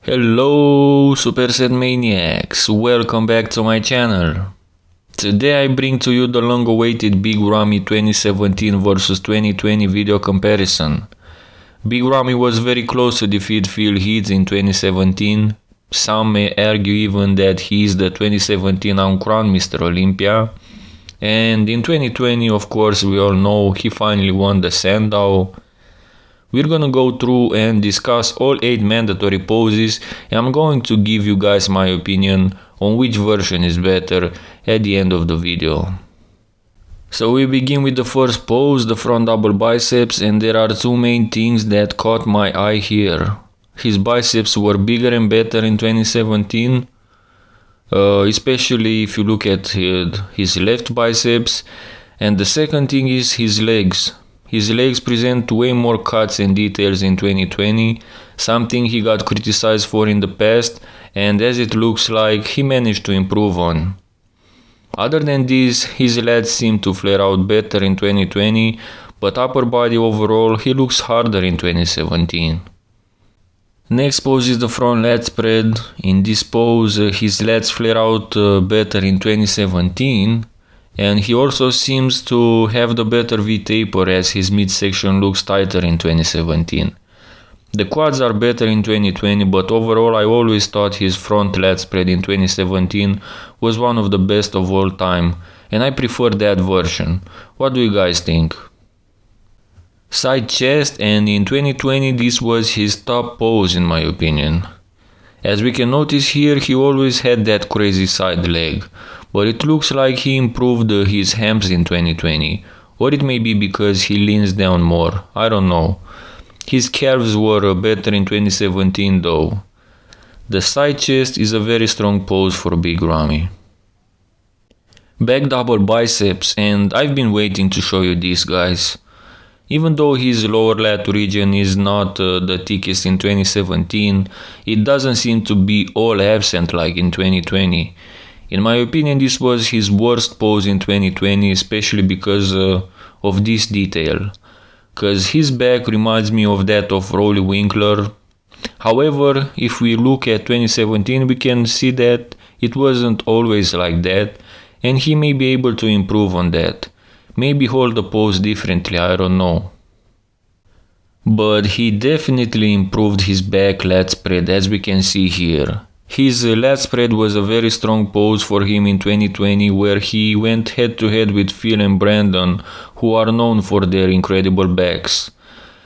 Hello Superset Maniacs, welcome back to my channel. Today I bring to you the long-awaited Big Ramy 2017 vs 2020 video comparison. Big Ramy was very close to defeat Phil Heath in 2017. Some may argue even that he is the 2017 uncrowned Mr. Olympia. And in 2020, of course, we all know he finally won the Sandow. We're gonna go through and discuss all 8 mandatory poses, and I'm going to give you guys my opinion on which version is better at the end of the video. So we begin with the first pose, the front double biceps, and there are two main things that caught my eye here. His biceps were bigger and better in 2017, especially if you look at his left biceps, and the second thing is his legs. His legs present way more cuts and details in 2020, something he got criticized for in the past, and as it looks like he managed to improve on. Other than this, his lats seem to flare out better in 2020, but upper body overall he looks harder in 2017. Next pose is the front lat spread. In this pose, his lats flare out better in 2017. And he also seems to have the better V-taper as his midsection looks tighter in 2017. The quads are better in 2020, but overall I always thought his front lat spread in 2017 was one of the best of all time, and I prefer that version. What do you guys think? Side chest, and in 2020 this was his top pose in my opinion. As we can notice here, he always had that crazy side leg. But it looks like he improved his hams in 2020, or it may be because he leans down more, I don't know. His calves were better in 2017 though. The side chest is a very strong pose for Big Ramy. Back double biceps, and I've been waiting to show you this, guys. Even though his lower lat region is not the thickest in 2017, it doesn't seem to be all absent like in 2020. In my opinion, this was his worst pose in 2020, especially because of this detail. Cause his back reminds me of that of Rolly Winkler. However, if we look at 2017, we can see that it wasn't always like that, and he may be able to improve on that. Maybe hold the pose differently, I don't know. But he definitely improved his back lat spread, as we can see here. His lat spread was a very strong pose for him in 2020, where he went head to head with Phil and Brandon, who are known for their incredible backs.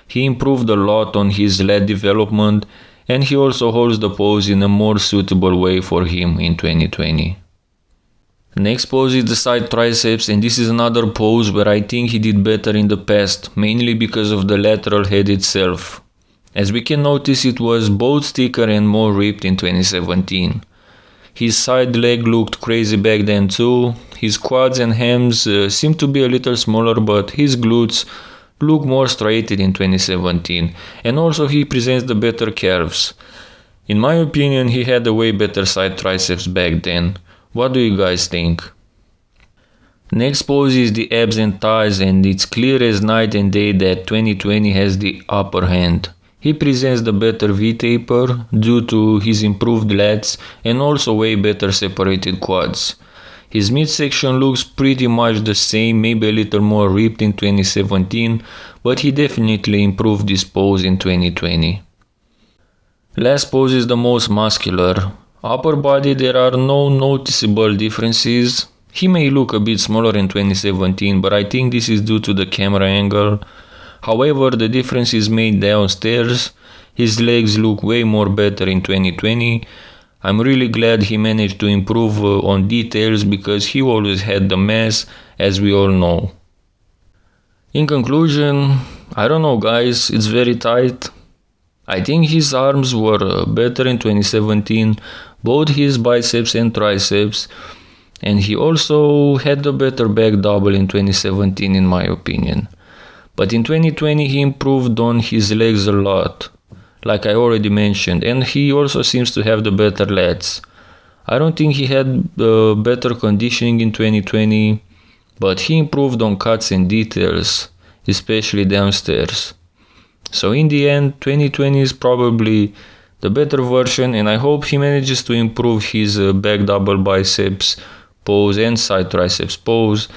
He improved a lot on his lat development, and he also holds the pose in a more suitable way for him in 2020. Next pose is the side triceps, and this is another pose where I think he did better in the past, mainly because of the lateral head itself. As we can notice, it was both thicker and more ripped in 2017. His side leg looked crazy back then too. His quads and hams seem to be a little smaller, but his glutes look more striated in 2017, and also he presents the better calves. In my opinion, he had a way better side triceps back then. What do you guys think? Next pose is the abs and thighs, and it's clear as night and day that 2020 has the upper hand. He presents the better V-taper due to his improved lats and also way better separated quads. His midsection looks pretty much the same, maybe a little more ripped in 2017, but he definitely improved this pose in 2020. Last pose is the most muscular. Upper body, there are no noticeable differences. He may look a bit smaller in 2017, but I think this is due to the camera angle. However, the difference is made downstairs. His legs look way more better in 2020. I'm really glad he managed to improve on details because he always had the mass, as we all know. In conclusion, I don't know guys, it's very tight. I think his arms were better in 2017, both his biceps and triceps, and he also had the better back double in 2017 in my opinion. But in 2020 he improved on his legs a lot, like I already mentioned, and he also seems to have the better lats. I don't think he had better conditioning in 2020, but he improved on cuts and details, especially downstairs. So in the end, 2020 is probably the better version, and I hope he manages to improve his back double biceps pose and side triceps pose,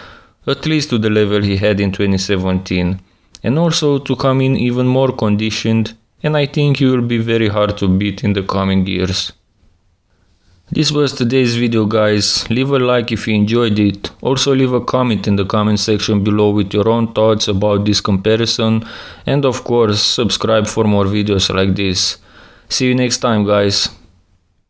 at least to the level he had in 2017, and also to come in even more conditioned, and I think he will be very hard to beat in the coming years. This was today's video, guys. Leave a like if you enjoyed it. Also leave a comment in the comment section below with your own thoughts about this comparison, and of course subscribe for more videos like this. See you next time, guys.